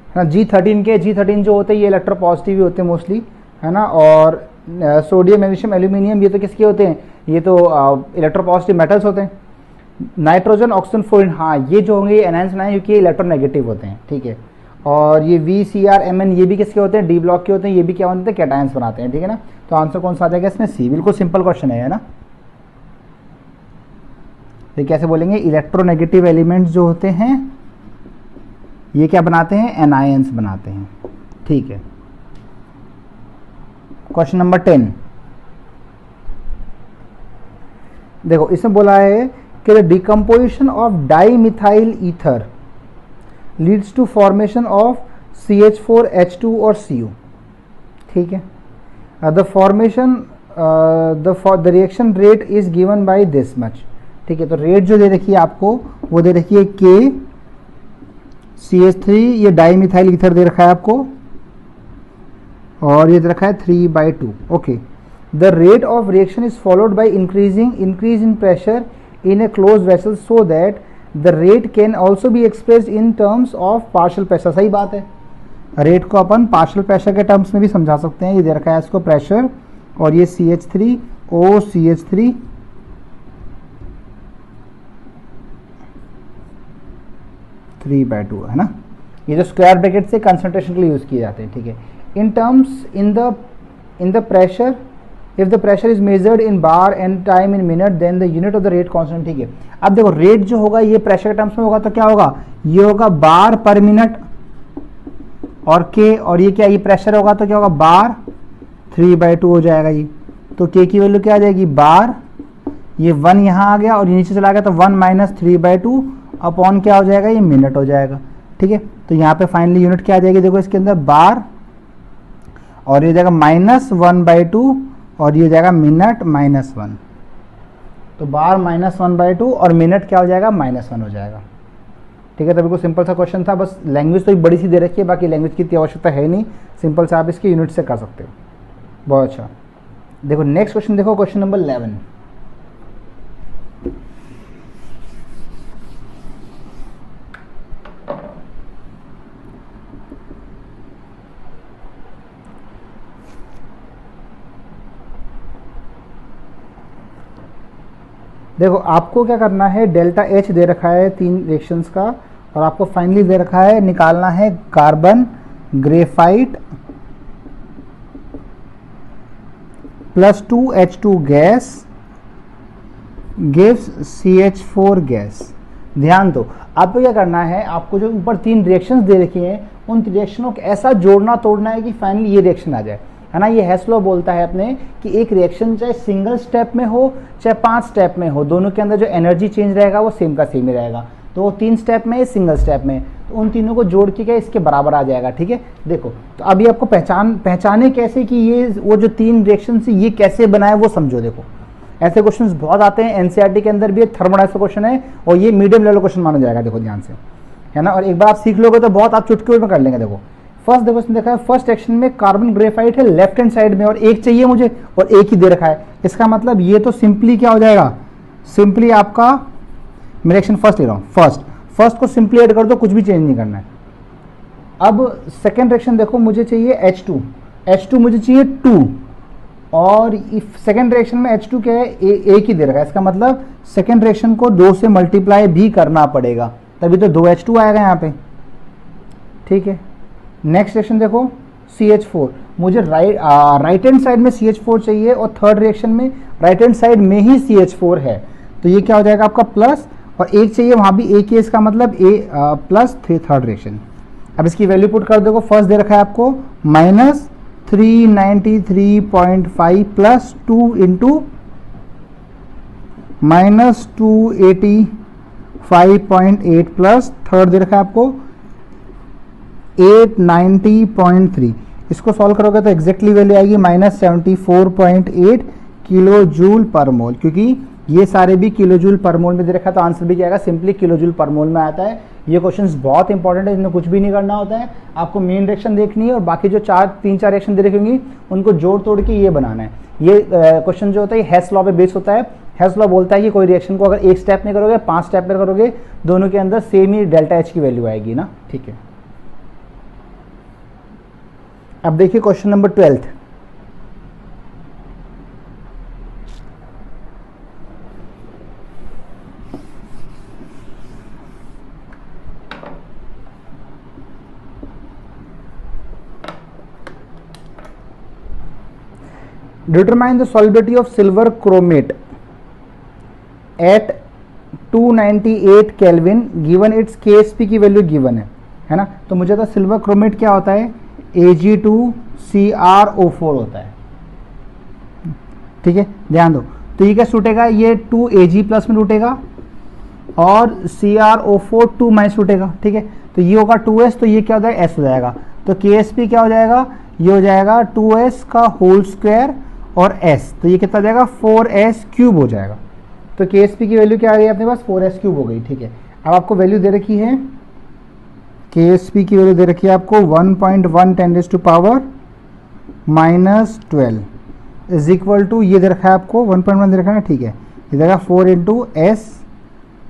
है ना। G13 जो होते हैं ये इलेक्ट्रोपॉजिटिव ही होते हैं मोस्टली, है ना। और सोडियम, मैग्नीशियम, एल्यूमिनियम ये तो किसके होते हैं, ये तो इलेक्ट्रोपॉजिटिव मेटल्स होते हैं। नाइट्रोजन, ऑक्सीजन, फ्लोरीन, हाँ ये जो होंगे ये एनायंस बनाए क्योंकि ये इलेक्ट्रोनेगेटिव होते हैं। ठीक है, और ये VCr, Mn ये भी किसके होते हैं, डी ब्लॉक के होते हैं, ये भी क्या होते हैं, कैटायंस बनाते हैं। ठीक है ना, तो आंसर कौन सा आ जाएगा इसमें, सी। बिल्कुल सिंपल क्वेश्चन है ना। ये कैसे बोलेंगे, इलेक्ट्रोनेगेटिव एलिमेंट्स जो होते हैं ये क्या बनाते हैं, एनायंस बनाते हैं। ठीक है, क्वेश्चन नंबर 10 देखो, इसमें बोला है कि the decomposition of dimethyl ether leads to formation of CH4H2 और Cu, ठीक है। The formation the reaction rate is given by this much, ठीक है। तो रेट जो दे रखी है आपको वो दे रखी है K CH3, ये डाईमिथाइल ईथर दे रखा है आपको, और ये दे रखा है 3/2, okay. The rate of reaction is followed by increase in pressure in A close vessel so that the rate can also be expressed in terms of partial pressure. सही बात है, रेट को अपन पार्शियल प्रेशर के terms में भी समझा सकते हैं। ये दे रखा है इसको प्रेशर, और ये CH3O CH3 3/2 है ना। ये जो स्क्वायर ब्रैकेट से कंसंट्रेशन के लिए यूज किए जाते हैं, ठीक है। In terms in the pressure, if the pressure is measured in bar and time in minute then the unit of the rate constant, ठीक है। अब देखो रेट जो होगा ये प्रेशर के टर्म्स में होगा तो क्या होगा, ये होगा बार पर मिनट और K, और ये क्या, ये प्रेशर होगा तो क्या होगा बार 3/2 हो जाएगा ये। तो K की वैल्यू क्या आ जाएगी बार, ये 1 यहाँ आ गया और ये नीचे चला गया तो 1 - 3/2 अपॉन क्या हो जाएगा, ये मिनट हो जाएगा, ठीक है। तो यहाँ पे फाइनली यूनिट क्या आ जाएगी, देखो इसके अंदर बार, और ये जाएगा -1/2 और ये जाएगा मिनट -1। तो बार -1/2 और मिनट क्या हो जाएगा -1 हो जाएगा, ठीक है। तो बिल्कुल सिंपल सा क्वेश्चन था, बस लैंग्वेज तो बड़ी सी दे रखी है, बाकी लैंग्वेज की इतनी आवश्यकता है नहीं, सिंपल से आप इसके यूनिट से कर सकते हो। बहुत अच्छा। देखो नेक्स्ट क्वेश्चन, देखो क्वेश्चन नंबर 11। देखो आपको क्या करना है, डेल्टा H दे रखा है 3 रिएक्शंस का, और आपको फाइनली दे रखा है निकालना है carbon graphite +2H2 gas gives CH4 gas. ध्यान दो, आपको क्या करना है, आपको जो ऊपर 3 रिएक्शंस दे रखी हैं उन रिएक्शनों को ऐसा जोड़ना तोड़ना है कि फाइनली ये रिएक्शन आ जाए, है ना। ये हेस लॉ बोलता है अपने कि एक रिएक्शन चाहे सिंगल स्टेप में हो चाहे 5 स्टेप में हो, दोनों के अंदर जो एनर्जी चेंज रहेगा वो सेम का सेम ही रहेगा। तो वो 3 स्टेप में, सिंगल स्टेप में, तो उन तीनों को जोड़ के क्या इसके बराबर आ जाएगा, ठीक है। देखो तो अभी आपको पहचाने कैसे कि ये वो जो 3 रिएक्शन से ये कैसे बनाए वो समझो। देखो ऐसे क्वेश्चन बहुत आते हैं, एनसीईआरटी के अंदर भी थर्मोडाइनमिक्स क्वेश्चन है और ये मीडियम लेवल क्वेश्चन माना जाएगा, देखो ध्यान से, है ना। और एक बार आप सीख लोगे तो बहुत आप चुटकी में कर लेंगे। देखो फर्स्ट देखो इसमें देखा है, फर्स्ट एक्शन में कार्बन ग्रेफाइट है लेफ्ट हैंड साइड में और एक चाहिए मुझे और एक ही दे रखा है, इसका मतलब ये तो सिंपली क्या हो जाएगा, सिंपली आपका, मैं रिएक्शन फर्स्ट ले रहा हूँ, फर्स्ट को सिंपली ऐड कर दो, कुछ भी चेंज नहीं करना है। अब सेकेंड रिएक्शन देखो, मुझे चाहिए H2 मुझे चाहिए 2, और सेकेंड रिएक्शन में H2 क्या है, एक ही दे रखा है, इसका मतलब सेकेंड रिएक्शन को 2 से मल्टीप्लाई भी करना पड़ेगा, तभी तो 2H2 आएगा यहाँ पे, ठीक है। नेक्स्ट रिएक्शन देखो CH4, मुझे राइट हैंड साइड में CH4 चाहिए और थर्ड रिएक्शन में राइट हैंड साइड में ही CH4 है, तो ये क्या हो जाएगा आपका प्लस, और एक चाहिए वहां भी एक है, इसका मतलब प्लस थर्ड रिएक्शन। अब इसकी वैल्यू पुट कर दो, फर्स्ट दे रखा है आपको -393.5 प्लस 2 इंटू -285.8 प्लस थर्ड दे रखा है आपको 890.3। इसको सॉल्व करोगे तो एग्जैक्टली वैल्यू आएगी -74.8 किलो जूल पर मोल, क्योंकि ये सारे भी किलो जूल पर मोल में दे रखा है, तो आंसर भी क्या आएगा, सिंपली किलो जूल पर मोल में आता है। ये क्वेश्चंस बहुत इंपॉर्टेंट है, इनमें कुछ भी नहीं करना होता है, आपको मेन रिएक्शन देखनी है और बाकी जो 3-4 रिएक्शन दे रखी होंगी उनको जोड़ तोड़ के ये बनाना है। ये क्वेश्चन जो होता है हेस लॉ पे बेस होता है। हेस लॉ बोलता है कि कोई रिएक्शन को अगर एक स्टेप में करोगे 5 स्टेप में करोगे, दोनों के अंदर सेम ही डेल्टा H की वैल्यू आएगी ना, ठीक है। अब देखिए question number 12। Determine the solubility of silver chromate at 298 Kelvin given its Ksp की वैल्यू गिवन है ना। तो मुझे तो सिल्वर क्रोमेट क्या होता है, Ag2CrO4 होता है, ठीक है, ध्यान दो। तो ये क्या छूटेगा, ये 2Ag प्लस में टूटेगा और CrO4 2 माइनस टूटेगा, ठीक है। तो ये होगा 2s, तो ये क्या हो जाएगा s हो जाएगा। तो KSP क्या हो जाएगा, ये हो जाएगा 2s का होल स्क्वायर और s, तो ये कितना हो जाएगा 4s क्यूब हो जाएगा। तो KSP की वैल्यू क्या आ गई अपने पास 4s क्यूब हो गई। ठीक है, अब आपको वैल्यू दे रखी है, KSP की वैल्यू दे रखी है आपको 1.1 10⁻⁻12 इज इक्वल टू, ये दे रखा है आपको 1.1 दे रखा है ना, ठीक है, ये देगा 4 इंटू s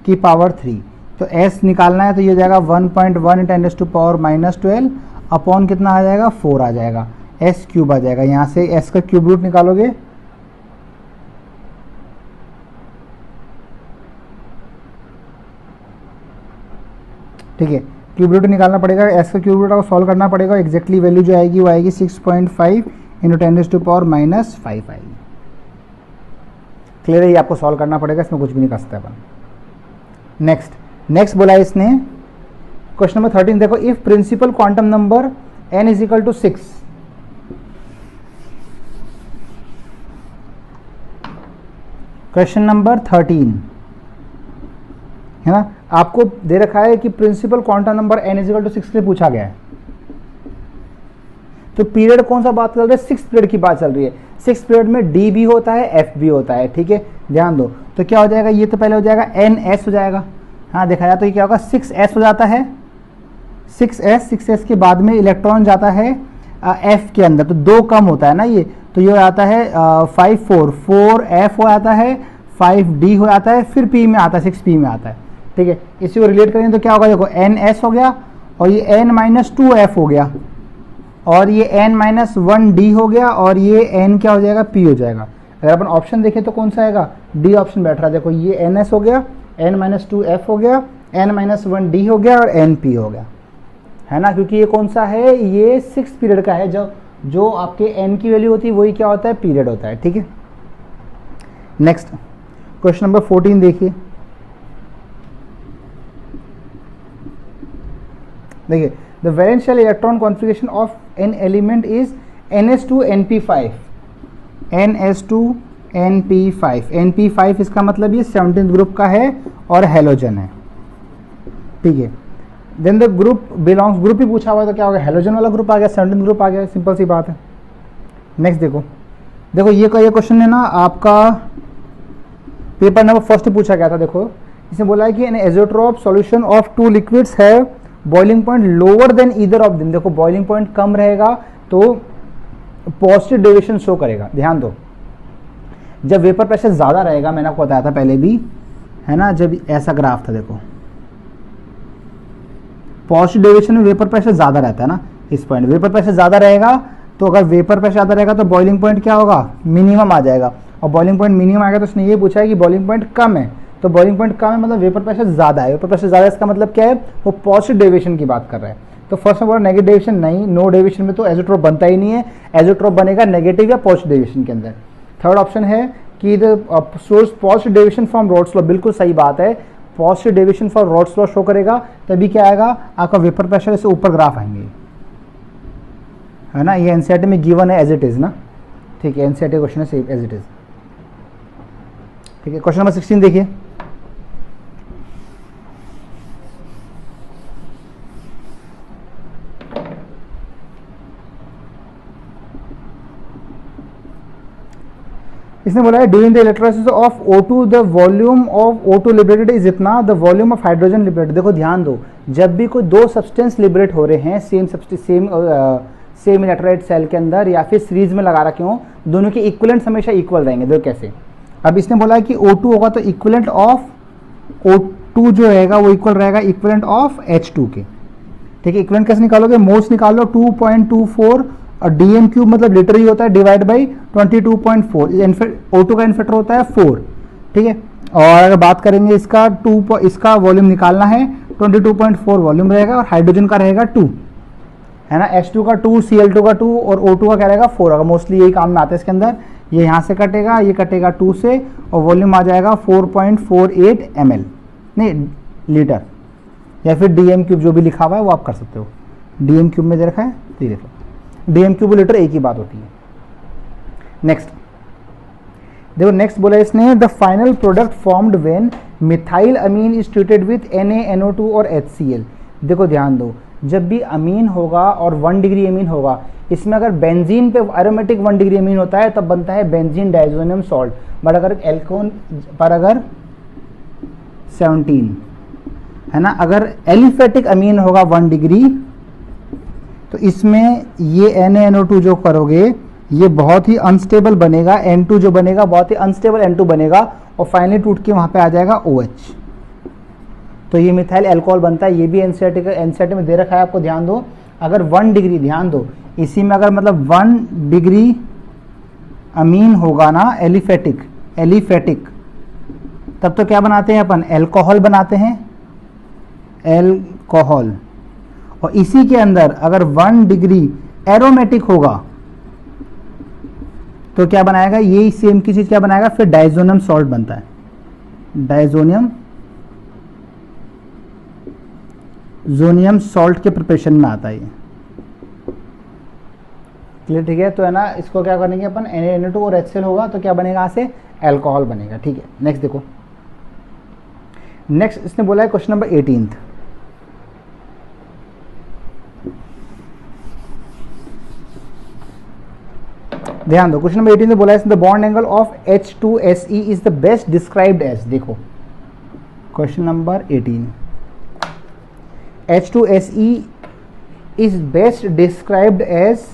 की पावर 3। तो s निकालना है तो ये हो जाएगा 1.1 10⁻⁻12 अपॉन कितना आ जाएगा 4 आ जाएगा, s क्यूब आ जाएगा। यहाँ से s का क्यूब रूट निकालोगे, ठीक है, क्यूब रूट निकालना पड़ेगा, s का क्यूब रूट को सॉल्व करना पड़ेगा। एग्जैक्टली वैल्यू जो आएगी वो आएगी 6.5 इंटू 10⁻⁻5 आएगी। क्लियर है, ये आपको सॉल्व करना पड़ेगा, इसमें कुछ भी नहीं कर सकते अपन। नेक्स्ट बोला है इसने क्वेश्चन नंबर 13, देखो if principal quantum number n is equal to 6, question number 13 है ना, आपको दे रखा है कि principal quantum number n is equal to 6 के लिए पूछा गया है। तो पीरियड कौन सा बात कर रहे हैं, 6 पीरियड की बात चल रही है। 6 पीरियड में d भी होता है f भी होता है, ठीक है, ध्यान दो। तो क्या हो जाएगा, ये तो पहले हो जाएगा ns हो जाएगा, हाँ देखा जाए तो ये क्या होगा 6s हो जाता है, 6s के बाद में इलेक्ट्रॉन जाता है f के अंदर, तो 2 कम होता है ना ये, तो ये हो जाता है 4f हो जाता है, 5d हो जाता है, फिर p में आता है, 6p में आता है। ठीक है, इसी को रिलेट करेंगे तो क्या होगा, देखो ns हो गया और ये n-2f हो गया और ये n-1d हो गया और ये n क्या हो जाएगा, p हो जाएगा। अगर अपन ऑप्शन देखें तो कौन सा आएगा, डी ऑप्शन बैठ रहा है। देखो ये ns हो गया, n-2f हो गया, n-1d हो गया और np हो गया, है ना, क्योंकि ये कौन सा है, ये 6 पीरियड का है। जो आपके n की वैल्यू होती है वही क्या होता है, पीरियड होता है। ठीक है, नेक्स्ट क्वेश्चन नंबर 14 देखिए, देखिए the वैलेंशियल electron configuration of an element is ns2np5, ns2np5, np5 इसका मतलब ये 17th ग्रुप का है और हेलोजन है। ठीक है, then the group belongs, group ही पूछा हुआ है तो क्या होगा, हेलोजन वाला ग्रुप आ गया, 17th ग्रुप आ गया, सिंपल सी बात है। नेक्स्ट देखो ये क्वेश्चन है ना आपका पेपर नंबर फर्स्ट पूछा गया था। देखो इसने बोला है कि an azeotrope solution of 2 liquids है boiling point lower than either of them. देखो बॉइलिंग पॉइंट कम रहेगा तो पॉजिटिव डेविएशन शो करेगा। ध्यान दो, जब वेपर प्रेशर ज्यादा रहेगा, मैंने आपको बताया था पहले भी, है ना, जब ऐसा ग्राफ था, देखो पॉजिटिव डेविएशन में वेपर प्रेशर ज्यादा रहता है ना, इस पॉइंट वेपर प्रेशर ज्यादा रहेगा, तो अगर वेपर प्रेशर ज्यादा रहेगा तो बॉइलिंग पॉइंट क्या होगा, मिनिमम आ जाएगा। और बॉइलिंग पॉइंट मिनिमम आएगा तो उसने ये पूछा है कि बॉइलिंग पॉइंट कम है, तो बॉइलिंग पॉइंट कम है मतलब वेपर प्रेशर ज्यादा है। वेपर प्रेशर ज्यादा इसका मतलब क्या है, वो पॉजिटिव डेविएशन की बात कर रहा है। तो फर्स्ट में बोला नेगेटिव डेविएशन नहीं, नो डेविएशन में तो एज़ोट्रोप बनता ही नहीं है, एज़ोट्रोप बनेगा नेगेटिव या पॉजिटिव डेविएशन के अंदर। थर्ड ऑप्शन है कि the source positive deviation from rods law, बिल्कुल सही बात है, positive deviation for rods law show करेगा, तभी क्या आएगा आपका वेपर प्रेशर से ऊपर ग्राफ आएंगे, है ना। ये एनसीईआरटी में गिवन है एज इट इज ना, ठीक है, एनसीईआरटी क्वेश्चन है सेम एज इट इज। ठीक है, क्वेश्चन नंबर 16 देखिए, इसने बोला है during the electrolysis of O2 the volume of O2 liberated is इतना, the volume of hydrogen liberated. देखो ध्यान दो, जब भी कोई 2 सब्सटेंस लिबरेट हो रहे हैं सेम इलेक्ट्रोलाइट सेल के अंदर या फिर सीरीज में लगा रखे हों, दोनों के इक्विवेलेंट हमेशा इक्वल रहेंगे। देखो कैसे, अब इसने बोला है कि O2 होगा तो इक्विवेलेंट ऑफ O2 जो रहेगा वो इक्वल रहेगा इक्विवेलेंट ऑफ H2 के। ठीक है, इक्विवेलेंट कैसे निकालोगे, मोल्स निकालो 2.24 और डीएम क्यूब मतलब लीटर ही होता है, डिवाइड बाई 22.4, O2 का इनफेक्टर होता है 4। ठीक है, और अगर बात करेंगे इसका वॉल्यूम निकालना है, 22.4 वॉल्यूम रहेगा और हाइड्रोजन का रहेगा 2, है ना, H2 का 2, Cl2 का 2 और O2 का क्या रहेगा 4। अगर मोस्टली यही काम में आता है इसके अंदर, ये यहाँ से कटेगा, ये कटेगा 2 से और वॉल्यूम आ जाएगा 4.48 ml, नहीं लीटर, या फिर डीएम क्यूब जो भी लिखा हुआ है वो आप कर सकते हो। डीएम क्यूब में दे रखा है तो ये देखो, डीएम क्यूब लीटर एक ही बात होती है। नेक्स्ट देखो, नेक्स्ट बोला इसने the final product formed when methyl amine is treated with Na, NO2 और HCl। देखो ध्यान दो, जब भी अमीन होगा और 1 डिग्री अमीन होगा, इसमें अगर बेंजीन पे एरोमेटिक 1 डिग्री अमीन होता है तब बनता है बेंजीन डाइजोनियम सॉल्ट। बट अगर एल्कोन पर अगर 17 है ना, अगर एलिफेटिक अमीन होगा 1 डिग्री तो इसमें ये NaNO2 जो करोगे ये बहुत ही अनस्टेबल बनेगा, N2 जो बनेगा बहुत ही अनस्टेबल N2 बनेगा और फाइनली टूट के वहां पे आ जाएगा OH। तो ये मिथाइल अल्कोहल बनता है। ये भी एनसीईआरटी में दे रखा है आपको, ध्यान दो। अगर 1 डिग्री, ध्यान दो, इसी में अगर मतलब 1 डिग्री अमीन होगा ना एलिफेटिक, तब तो क्या बनाते हैं अपन, अल्कोहल बनाते हैं, अल्कोहल। और इसी के अंदर अगर 1 डिग्री एरोमेटिक होगा तो क्या बनाएगा, ये सेम की चीज क्या बनाएगा, फिर डाइजोनियम सॉल्ट बनता है, जोनियम सॉल्ट के प्रिपरेशन में आता है ये। क्लियर, ठीक है। तो है ना, इसको क्या करेंगे अपन, Na2 और HCl होगा तो क्या बनेगा, यहाँ से अल्कोहल बनेगा। ठीक है, नेक्स्ट देखो। नेक्स्ट इसने बोला है क्वेश्चन नंबर 18। ध्यान दो, क्वेश्चन नंबर 18 में बोला है the bond angle of H2SE is the best described as. देखो question number 18, H2SE is best described as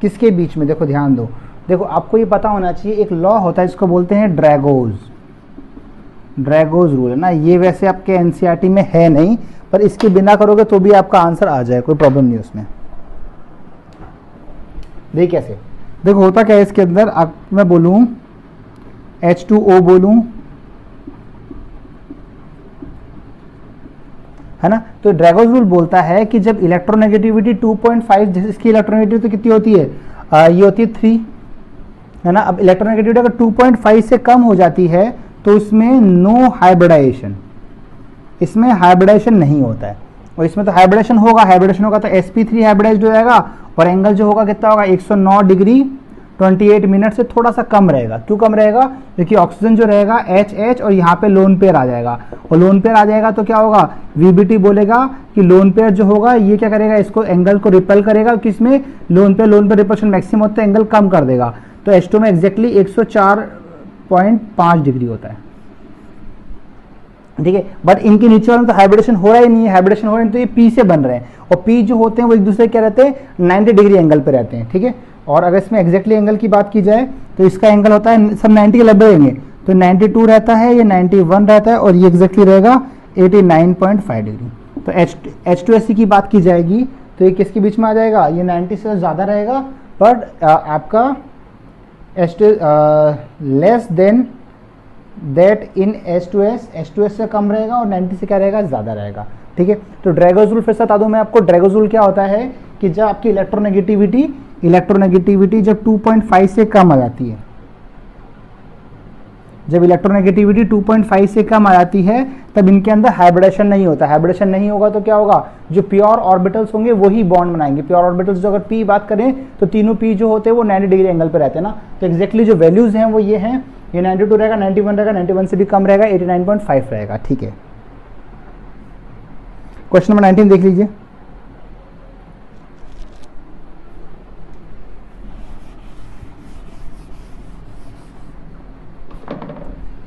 किसके बीच में, देखो ध्यान दो। देखो आपको ये पता होना चाहिए, एक लॉ होता है इसको बोलते हैं ड्रैगोज रूल, है ना। ये वैसे आपके एनसीईआरटी में है नहीं, पर इसके बिना करोगे तो भी आपका आंसर आ जाए, कोई प्रॉब्लम नहीं उसमें। देखिए कैसे, देखो होता क्या है इसके अंदर, मैं बोलूं H2O बोलूं, है ना, तो ड्रैगोज रूल बोलता है कि जब इलेक्ट्रोनेगेटिविटी 2.5, जैसे इसकी इलेक्ट्रोनेगेटिविटी तो कितनी होती है, ये होती है 3, है ना। अब इलेक्ट्रोनेगेटिविटी अगर 2.5 से कम हो जाती है तो इसमें नो हाइब्रिडाइजेशन, इसमें हाइब्रिडाइजेशन नहीं होता है। और इसमें तो हाइब्रिडेशन होगा तो sp3 हाइब्रिडाइज्ड हो जाएगा और एंगल जो होगा कितना होगा, 109 डिग्री 28 मिनट से थोड़ा सा कम रहेगा। क्यों कम रहेगा, क्योंकि ऑक्सीजन जो रहेगा HH और यहाँ पे लोन पेयर आ जाएगा, और लोन पेयर आ जाएगा तो क्या होगा, VBT बोलेगा कि लोन पेयर जो होगा ये क्या करेगा, इसको एंगल को रिपेल करेगा, किसमें, लोन पेयर रिपल्शन मैक्सिमम होता है, एंगल कम कर देगा। तो H2 में एग्जैक्टली 104.5 डिग्री होता है। ठीक है, बट इनके नीचे वाले में तो हाइब्रिडेशन हो रहा ही नहीं है, हाइब्रिडेशन हो रहा है तो ये P से बन रहे हैं, और P जो होते हैं वो एक दूसरे क्या रहते हैं, 90 डिग्री एंगल पे रहते हैं। ठीक है, और अगर इसमें एग्जैक्टली एंगल की बात की जाए तो इसका एंगल होता है, सब 90 के लगभग रहेंगे, तो 92 रहता है, ये 91 रहता है, और ये एग्जैक्टली रहेगा 89.5 डिग्री। तो H2SE की बात की जाएगी तो ये किसके बीच में आ जाएगा, ये 90 से ज़्यादा रहेगा, बट आपका less than that in H2S से कम रहेगा और 90 से क्या रहेगा, ज़्यादा रहेगा। ठीक है, तो ड्रैगोज रूल फिर से बता दूं मैं आपको। ड्रैगोज रूल क्या होता है कि जब आपकी इलेक्ट्रोनेगेटिविटी जब 2.5 से कम आ जाती है, जब इलेक्ट्रोनेगेटिविटी 2.5 से कम आ जाती है तब इनके अंदर हाइब्रिडेशन नहीं होता। हाइब्रिडेशन नहीं होगा तो क्या होगा, जो प्योर ऑर्बिटल्स होंगे वही बॉन्ड बनाएंगे। प्योर ऑर्बिटल्स जो अगर P बात करें तो तीनों P जो होते हैं वो 90 डिग्री एंगल पे रहते हैं ना। तो एक्जैक्टली जो वैल्यूज हैं वो ये हैं, ये 92 रहेगा, 91 रहेगा, 91 से भी कम रहेगा, 89.5 रहेगा। ठीक है, क्वेश्चन नंबर 19 देख लीजिए।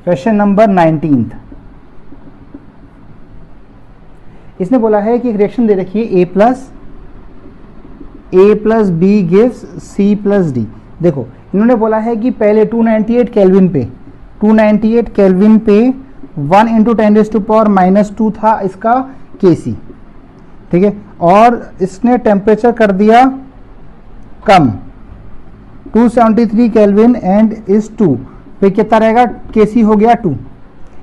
क्वेश्चन नंबर 19, इसने बोला है कि एक रिएक्शन दे रखी है A plus B gives C plus D. देखो इन्होंने बोला है कि पहले 298 केल्विन पे 1 इंटू 10⁻⁻² था इसका Kc। ठीक है, और इसने टेम्परेचर कर दिया कम 273 केल्विन एंड इज 2 पे, कितना रहेगा, Kc हो गया 2।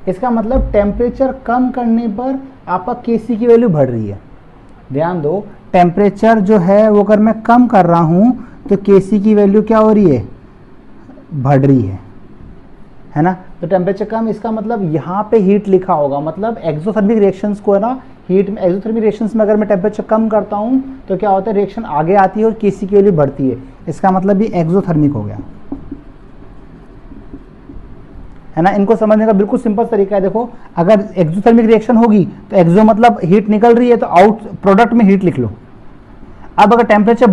इसका मतलब टेम्परेचर कम करने पर आपका Kc की वैल्यू बढ़ रही है। ध्यान दो, टेम्परेचर जो है वो अगर मैं कम कर रहा हूं तो Kc की वैल्यू क्या हो रही है, बढ़ रही है ना। तो टेम्परेचर कम, इसका मतलब यहाँ पे हीट लिखा होगा, मतलब एक्सोथर्मिक रिएक्शंस को है ना, हीट में एक्सोथर्मिक रिएक्शंस में अगर मैं टेम्परेचर कम करता हूँ तो क्या होता है, रिएक्शन आगे आती है और Kc की वैल्यू बढ़ती है। इसका मतलब भी एक्सोथर्मिक हो गया, है ना। इनको समझने का बिल्कुल सिंपल तरीका है। देखो, अगर एक्सोथर्मिक रिएक्शन होगी तो एक्सो मतलब हीट निकल रही है, तो आउट प्रोडक्ट में हीट लिख लो। अब अगर टेम्परेचर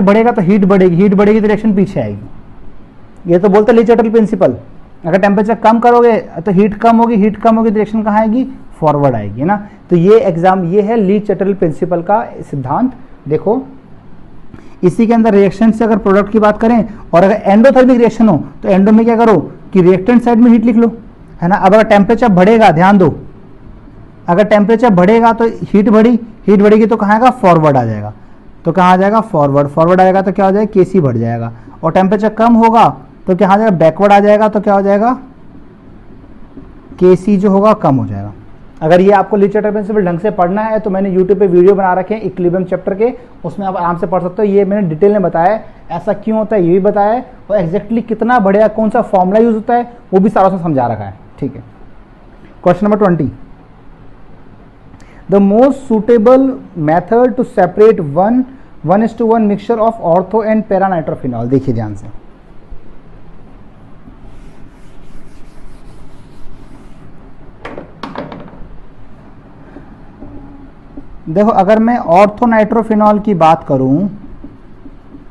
बढ़ेगा तो हीट बढ़ेगी तो रिएक्शन पीछे आएगी। ये तो बोलते ली चैटल प्रिंसिपल। अगर टेम्परेचर कम करोगे तो हीट कम होगी तो रिएक्शन कहाँ आएगी, फॉरवर्ड आएगी ना। तो ये है ली चैटल प्रिंसिपल का सिद्धांत। देखो, इसी के अंदर रिएक्शन से अगर प्रोडक्ट की बात करें, और अगर एंडोथर्मिक रिएक्शन हो तो एंडो में क्या करो कि रिएक्टेंट साइड में हीट लिख लो, है ना। अब अगर टेम्परेचर बढ़ेगा, ध्यान दो, अगर टेम्परेचर बढ़ेगा तो हीट बढ़ेगी तो कहाँ आएगा, फॉरवर्ड आ जाएगा। तो कहाँ आ जाएगा, फॉरवर्ड आएगा तो क्या हो जाएगा, केसी बढ़ जाएगा। और टेम्परेचर कम होगा तो क्या आ जाएगा, बैकवर्ड आ जाएगा। तो क्या हो जाएगा, केसी जो होगा कम हो जाएगा। अगर ये आपको ली चैटल प्रिंसिपल ढंग से पढ़ना है तो मैंने यूट्यूब पे वीडियो बना रखे हैं इक्विलिब्रियम चैप्टर के, उसमें आप आराम से पढ़ सकते हो। ये मैंने डिटेल में बताया है, ऐसा क्यों होता है ये भी बताया है, और एग्जैक्टली कितना बढ़िया कौन सा फॉर्मूला यूज होता है वो भी सारा समझा रखा है। ठीक है, question number 20, the most suitable method to separate 1:1 mixture of ortho and para nitrophenol. देखिए ध्यान से, देखो, अगर मैं ऑर्थो नाइट्रोफिनॉल की बात करूं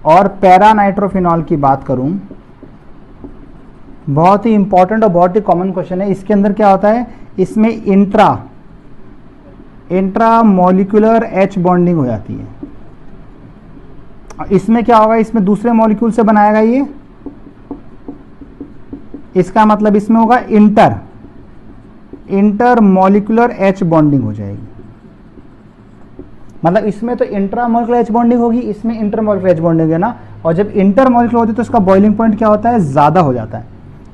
और पैरा नाइट्रोफिनॉल की बात करूं, बहुत ही इंपॉर्टेंट और बहुत ही कॉमन क्वेश्चन है। इसके अंदर क्या होता है, इसमें इंट्रा मॉलिक्यूलर एच बॉन्डिंग हो जाती है। इसमें क्या होगा, इसमें दूसरे मॉलिक्यूल से बनाएगा ये, इसका मतलब इसमें होगा इंटर मॉलिक्यूलर एच बॉन्डिंग हो जाएगी। मतलब इसमें तो इंट्रा मॉलिक्यूलर एच बॉन्डिंग होगी, इसमें इंटर मॉलिक्यूलर एच बॉन्डिंग है ना। और जब इंटर मॉलिक्यूलर होती है तो इसका बॉइलिंग पॉइंट क्या होता है, ज्यादा हो जाता है,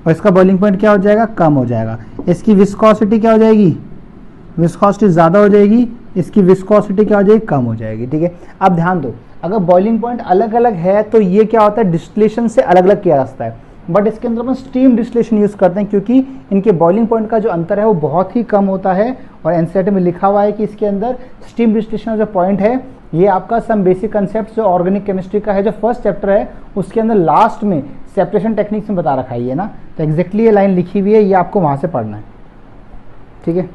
और इसका बॉइलिंग पॉइंट क्या हो जाएगा, कम हो जाएगा। इसकी विस्कोसिटी क्या हो जाएगी, विस्कोसिटी ज्यादा हो जाएगी, इसकी विस्कोसिटी क्या हो जाएगी, कम हो जाएगी। ठीक है, अब ध्यान दो, अगर बॉइलिंग पॉइंट अलग अलग है तो ये क्या होता है, डिस्टिलेशन से अलग अलग किया जाता है। बट इसके अंदर हम स्टीम डिस्टिलेशन यूज करते हैं, क्योंकि इनके बॉइलिंग पॉइंट का जो अंतर है वो बहुत ही कम होता है। और एनसीईआरटी में लिखा हुआ है कि इसके अंदर स्टीम डिस्टिलेशन जो पॉइंट है, ये आपका सम बेसिक कंसेप्ट जो ऑर्गेनिक केमिस्ट्री का है, जो फर्स्ट चैप्टर है उसके अंदर लास्ट में सेपरेशन टेक्निक्स में बता रखा है ये ना। तो एग्जैक्टली ये लाइन लिखी हुई है, ये आपको वहां से पढ़ना है। ठीक है,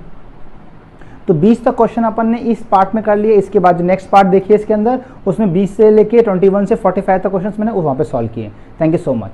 तो 20 तक क्वेश्चन अपन ने इस पार्ट में कर लिए। इसके बाद जो नेक्स्ट पार्ट देखिए इसके अंदर, उसमें 20 से लेके 21 से 45 तक क्वेश्चन मैंने वहां पे सॉल्व किए। Thank you so much.